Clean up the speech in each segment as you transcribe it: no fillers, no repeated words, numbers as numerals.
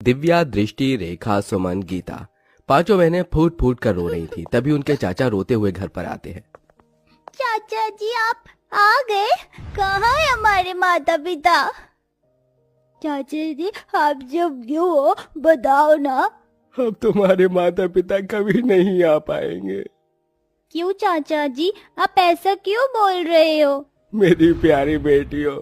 दिव्या, दृष्टि, रेखा, सुमन, गीता पांचों बहनें फूट फूट कर रो रही थी। तभी उनके चाचा रोते हुए घर पर आते हैं। चाचा जी आप आ गए? कहाँ है हमारे माता पिता? चाचा जी आप जब क्यों हो बताओ ना। अब तुम्हारे माता पिता कभी नहीं आ पाएंगे। क्यों चाचा जी आप ऐसा क्यों बोल रहे हो? मेरी प्यारी बेटियों,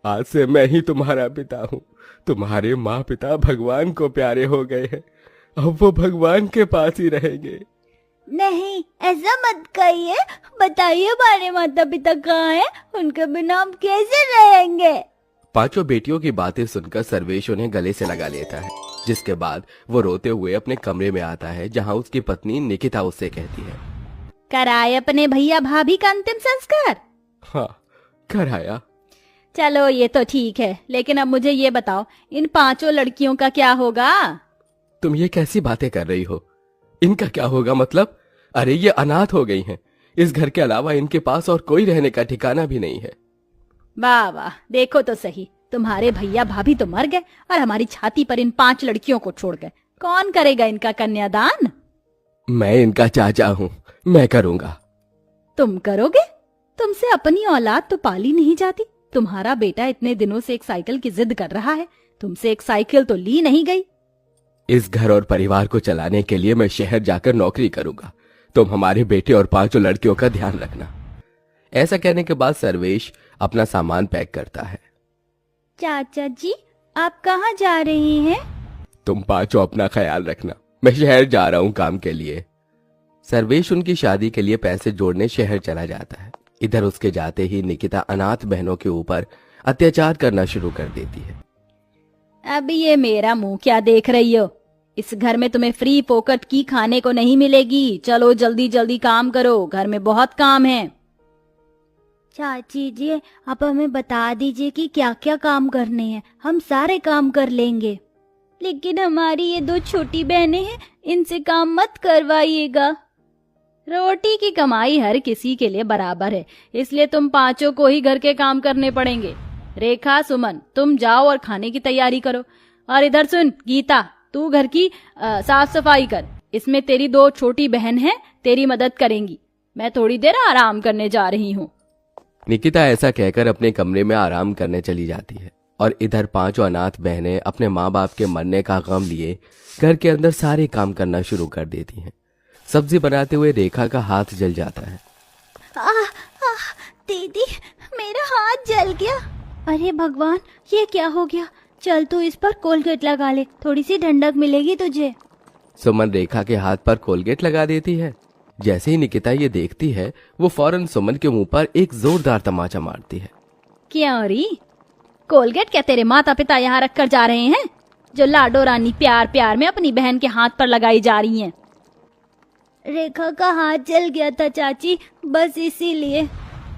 आज से मैं ही तुम्हारा पिता हूँ। तुम्हारे माँ पिता भगवान को प्यारे हो गए हैं। अब वो भगवान के पास ही रहेंगे। नहीं ऐसा मत कहिए। बताइए हमारे माता पिता कहाँ हैं? उनके बिना हम कैसे रहेंगे? पांचों बेटियों की बातें सुनकर सर्वेश उन्हें गले से लगा लेता है, जिसके बाद वो रोते हुए अपने कमरे में आता है, जहाँ उसकी पत्नी निकिता उससे कहती है, कराए अपने भैया भाभी का अंतिम संस्कार? हाँ कराया। चलो ये तो ठीक है, लेकिन अब मुझे ये बताओ इन पांचों लड़कियों का क्या होगा? तुम ये कैसी बातें कर रही हो? इनका क्या होगा मतलब? अरे ये अनाथ हो गई हैं। इस घर के अलावा इनके पास और कोई रहने का ठिकाना भी नहीं है। वाह वाह, देखो तो सही, तुम्हारे भैया भाभी तो मर गए और हमारी छाती पर इन 5 लड़कियों को छोड़ गए। कौन करेगा इनका कन्यादान? मैं इनका चाचा हूँ, मैं करूँगा। तुम करोगे? तुमसे अपनी औलाद तो पाली नहीं जाती। तुम्हारा बेटा इतने दिनों से एक साइकिल की जिद कर रहा है, तुमसे एक साइकिल तो ली नहीं गई। इस घर और परिवार को चलाने के लिए मैं शहर जाकर नौकरी करूंगा। तुम हमारे बेटे और पांचों लड़कियों का ध्यान रखना। ऐसा कहने के बाद सर्वेश अपना सामान पैक करता है। चाचा जी आप कहाँ जा रही हैं? तुम पांचों अपना ख्याल रखना, मैं शहर जा रहा हूँ काम के लिए। सर्वेश उनकी शादी के लिए पैसे जोड़ने शहर चला जाता है। इधर उसके जाते ही निकिता अनाथ बहनों के ऊपर अत्याचार करना शुरू कर देती है। अब ये मेरा मुंह क्या देख रही हो? इस घर में तुम्हें फ्री पोकट की खाने को नहीं मिलेगी। चलो जल्दी जल्दी काम करो, घर में बहुत काम है। चाची जी आप हमें बता दीजिए कि क्या क्या काम करने हैं, हम सारे काम कर लेंगे। लेकिन हमारी ये 2 छोटी बहनें हैं, इनसे काम मत करवाइएगा। रोटी की कमाई हर किसी के लिए बराबर है, इसलिए तुम पांचों को ही घर के काम करने पड़ेंगे। रेखा, सुमन तुम जाओ और खाने की तैयारी करो। और इधर सुन गीता, तू घर की साफ सफाई कर। इसमें तेरी 2 छोटी बहन हैं, तेरी मदद करेंगी। मैं थोड़ी देर आराम करने जा रही हूँ। निकिता ऐसा कहकर अपने कमरे में आराम करने चली जाती है और इधर पांचों अनाथ बहनें अपने माँ बाप के मरने का गम लिए घर के अंदर सारे काम करना शुरू कर देती हैं। सब्जी बनाते हुए रेखा का हाथ जल जाता है। दीदी मेरा हाथ जल गया। अरे भगवान ये क्या हो गया? चल तू इस पर कोलगेट लगा ले, थोड़ी सी ठंडक मिलेगी तुझे। सुमन रेखा के हाथ पर कोलगेट लगा देती है। जैसे ही निकिता ये देखती है, वो फौरन सुमन के मुंह पर एक जोरदार तमाचा मारती है। क्यों री? कोलगेट क्या तेरे माता पिता यहाँ रख कर जा रहे हैं, जो लाडो रानी प्यार प्यार में अपनी बहन के हाथ पर लगाई जा रही हैं? रेखा का हाथ जल गया था चाची, बस इसीलिए।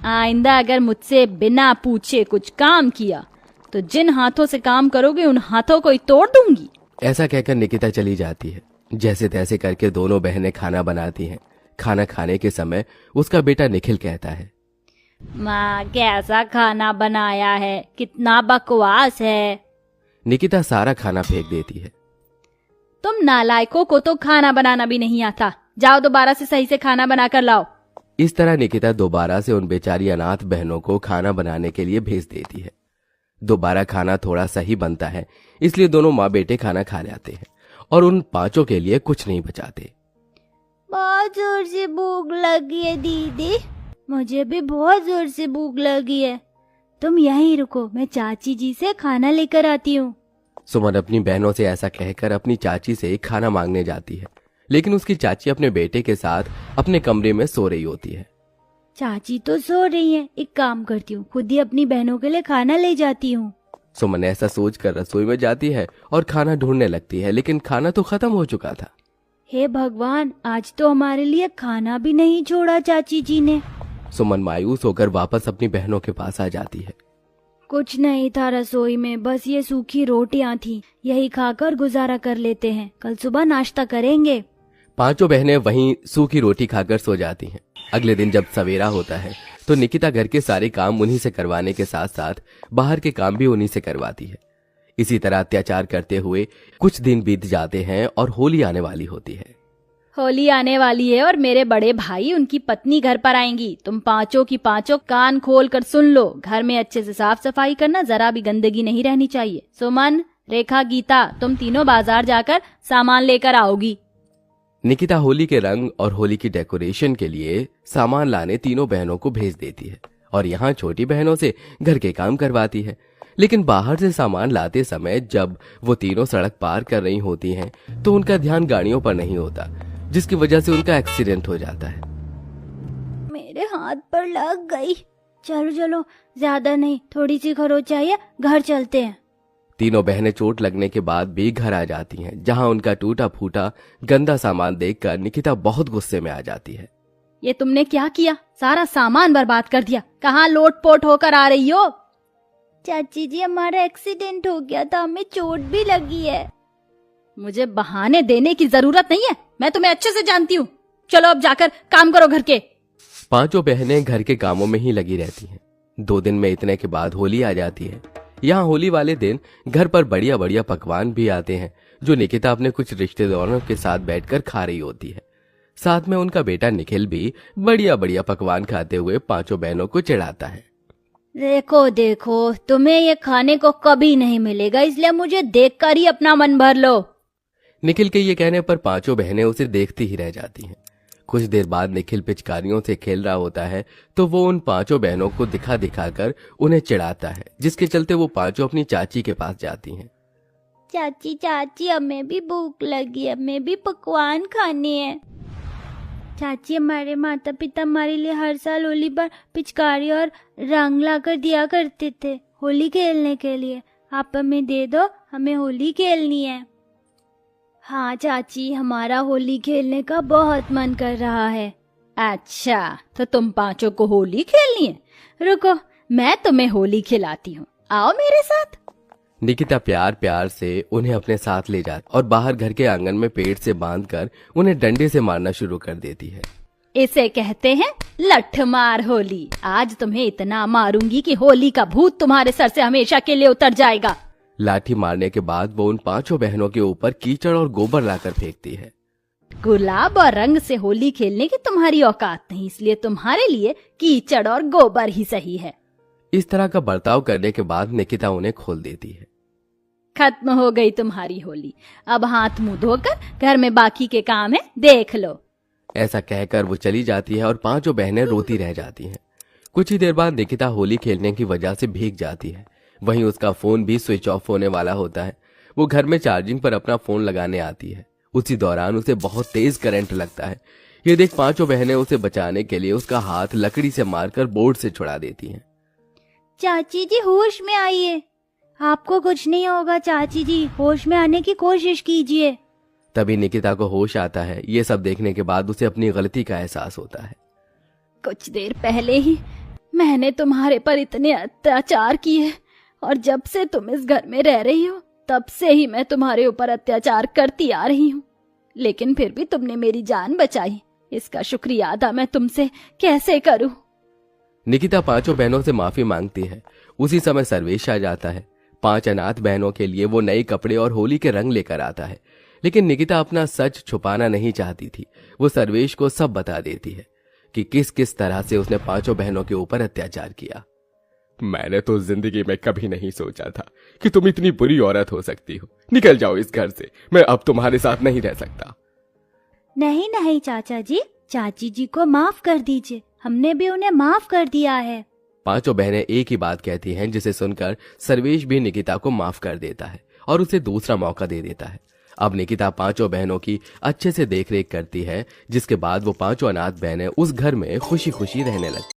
आइंदा अगर मुझसे बिना पूछे कुछ काम किया तो जिन हाथों से काम करोगे उन हाथों को ही तोड़ दूंगी। ऐसा कहकर निकिता चली जाती है। जैसे तैसे करके दोनों बहनें खाना बनाती हैं। खाना खाने के समय उसका बेटा निखिल कहता है, माँ कैसा खाना बनाया है, कितना बकवास है। निकिता सारा खाना फेंक देती है। तुम नालायकों को तो खाना बनाना भी नहीं आता, जाओ दोबारा से सही से खाना बनाकर लाओ। इस तरह निकिता दोबारा से उन बेचारी अनाथ बहनों को खाना बनाने के लिए भेज देती है। दोबारा खाना थोड़ा सही बनता है, इसलिए दोनों माँ बेटे खाना खा जाते हैं और उन पांचों के लिए कुछ नहीं बचाते। बहुत जोर से भूख लगी है दीदी। मुझे भी बहुत जोर से भूख लगी है। तुम यहीं रुको, मैं चाची जी से खाना लेकर आती हूँ। सुमन अपनी बहनों से ऐसा कहकर अपनी चाची से खाना मांगने जाती है, लेकिन उसकी चाची अपने बेटे के साथ अपने कमरे में सो रही होती है। चाची तो सो रही हैं, एक काम करती हूँ, खुद ही अपनी बहनों के लिए खाना ले जाती हूँ। सुमन ऐसा सोचकर रसोई में जाती है और खाना ढूंढने लगती है, लेकिन खाना तो खत्म हो चुका था। हे भगवान, आज तो हमारे लिए खाना भी नहीं छोड़ा चाची जी ने। सुमन मायूस होकर वापस अपनी बहनों के पास आ जाती है। कुछ नहीं था रसोई में, बस ये सूखी रोटियां थी, यही खाकर गुजारा कर लेते हैं, कल सुबह नाश्ता करेंगे। पांचों बहनें वहीं सूखी रोटी खाकर सो जाती हैं। अगले दिन जब सवेरा होता है तो निकिता घर के सारे काम उन्हीं से करवाने के साथ साथ बाहर के काम भी उन्हीं से करवाती है। इसी तरह अत्याचार करते हुए कुछ दिन बीत जाते हैं और होली आने वाली होती है। होली आने वाली है और मेरे बड़े भाई उनकी पत्नी घर पर आएंगी। तुम पांचों की पांचों कान खोल कर सुन लो। घर में अच्छे से साफ सफाई करना, जरा भी गंदगी नहीं रहनी चाहिए। सुमन, रेखा, गीता, तुम तीनों बाजार जाकर सामान लेकर आओगी। निकिता होली के रंग और होली की डेकोरेशन के लिए सामान लाने तीनों बहनों को भेज देती है और यहाँ छोटी बहनों से घर के काम करवाती है। लेकिन बाहर से सामान लाते समय जब वो तीनों सड़क पार कर रही होती हैं तो उनका ध्यान गाड़ियों पर नहीं होता, जिसकी वजह से उनका एक्सीडेंट हो जाता है। मेरे हाथ पर लग गई। चलो चलो, ज्यादा नहीं, थोड़ी सी खरोच चाहिए, घर चलते हैं। तीनों बहनें चोट लगने के बाद भी घर आ जाती हैं, जहां उनका टूटा फूटा गंदा सामान देखकर निकिता बहुत गुस्से में आ जाती है। ये तुमने क्या किया? सारा सामान बर्बाद कर दिया। कहाँ लोटपोट होकर आ रही हो? चाची जी, हमारा एक्सीडेंट हो गया था, हमें चोट भी लगी है। मुझे बहाने देने की जरूरत नहीं है, मैं तुम्हें अच्छे से जानती हूँ। चलो अब जाकर काम करो घर के। पांचों बहनें घर के कामों में ही लगी रहती हैं। 2 दिन में इतने के बाद होली आ जाती है। यहाँ होली वाले दिन घर पर बढ़िया बढ़िया पकवान भी आते हैं, जो निकिता अपने कुछ रिश्तेदारों के साथ बैठकर खा रही होती है। साथ में उनका बेटा निखिल भी बढ़िया बढ़िया पकवान खाते हुए पांचों बहनों को चिढ़ाता है। देखो देखो, तुम्हें ये खाने को कभी नहीं मिलेगा, इसलिए मुझे देखकर ही अपना मन भर लो। निखिल के ये कहने पर पांचों बहनें उसे देखती ही रह जाती हैं। कुछ देर बाद निखिल पिचकारियों से खेल रहा होता है तो वो उन पांचों बहनों को दिखा दिखा कर उन्हें चिढ़ाता है, जिसके चलते वो पांचों अपनी चाची के पास जाती हैं। चाची चाची, हमें भी भूख लगी है, हमें भी पकवान खाने हैं। चाची, हमारे माता पिता हमारे लिए हर साल होली पर पिचकारी और रंग लाकर दिया करते थे होली खेलने के लिए। आप हमें दे दो, हमें होली खेलनी है। हाँ चाची, हमारा होली खेलने का बहुत मन कर रहा है। अच्छा, तो तुम पांचों को होली खेलनी है? रुको, मैं तुम्हें होली खिलाती हूँ, आओ मेरे साथ। निकिता प्यार प्यार से उन्हें अपने साथ ले जाती और बाहर घर के आंगन में पेड़ से बांधकर उन्हें डंडे से मारना शुरू कर देती है। इसे कहते हैं लठमार होली। आज तुम्हें इतना मारूंगी कि होली का भूत तुम्हारे सर से हमेशा के लिए उतर जाएगा। लाठी मारने के बाद वो उन पांचों बहनों के ऊपर कीचड़ और गोबर लाकर फेंकती है। गुलाब और रंग से होली खेलने की तुम्हारी औकात नहीं, इसलिए तुम्हारे लिए कीचड़ और गोबर ही सही है। इस तरह का बर्ताव करने के बाद निकिता उन्हें खोल देती है। खत्म हो गई तुम्हारी होली। अब हाथ मुंह धोकर घर में बाकी के काम है, देख लो। ऐसा कहकर वो चली जाती है और पांचों बहनें रोती रह जाती हैं। कुछ ही देर बाद निकिता होली खेलने की वजह से भीग जाती है। वहीं उसका फोन भी स्विच ऑफ होने वाला होता है। वो घर में चार्जिंग पर अपना फोन लगाने आती है। उसी दौरान उसे बहुत तेज करंट लगता है। ये देख पांचों बहनें उसे बचाने के लिए उसका हाथ लकड़ी से मारकर बोर्ड से छुड़ा देती हैं। चाची जी, होश में आइए, आपको कुछ नहीं होगा। चाची जी, होश में आने की कोशिश कीजिए। तभी निकिता को होश आता है। ये सब देखने के बाद उसे अपनी गलती का एहसास होता है। कुछ देर पहले ही मैंने तुम्हारे पर इतने अत्याचार किए और जब से तुम इस घर में रह रही हो तब से ही मैं तुम्हारे ऊपर अत्याचार करती आ रही हूँ, लेकिन फिर भी तुमने मेरी जान बचाई। इसका शुक्रिया अदा मैं तुमसे कैसे करूं? निकिता पांचों बहनों से माफी मांगती है। उसी समय सर्वेश आ जाता है। 5 अनाथ बहनों के लिए वो नए कपड़े और होली के रंग लेकर आता है, लेकिन निकिता अपना सच छुपाना नहीं चाहती थी। वो सर्वेश को सब बता देती है कि किस किस तरह से उसने पांचों बहनों के ऊपर अत्याचार किया। मैंने तो जिंदगी में कभी नहीं सोचा था कि तुम इतनी बुरी औरत हो सकती हो। निकल जाओ इस घर से, मैं अब तुम्हारे साथ नहीं रह सकता। नहीं नहीं चाचा जी, चाची जी को माफ कर दीजिए, हमने भी उन्हें माफ कर दिया है। पांचों बहनें एक ही बात कहती हैं, जिसे सुनकर सर्वेश भी निकिता को माफ कर देता है और उसे दूसरा मौका दे देता है। अब निकिता पांचों बहनों की अच्छे से देखरेख करती है, जिसके बाद वो पांचों अनाथ बहनें उस घर में खुशी खुशी रहने लगती।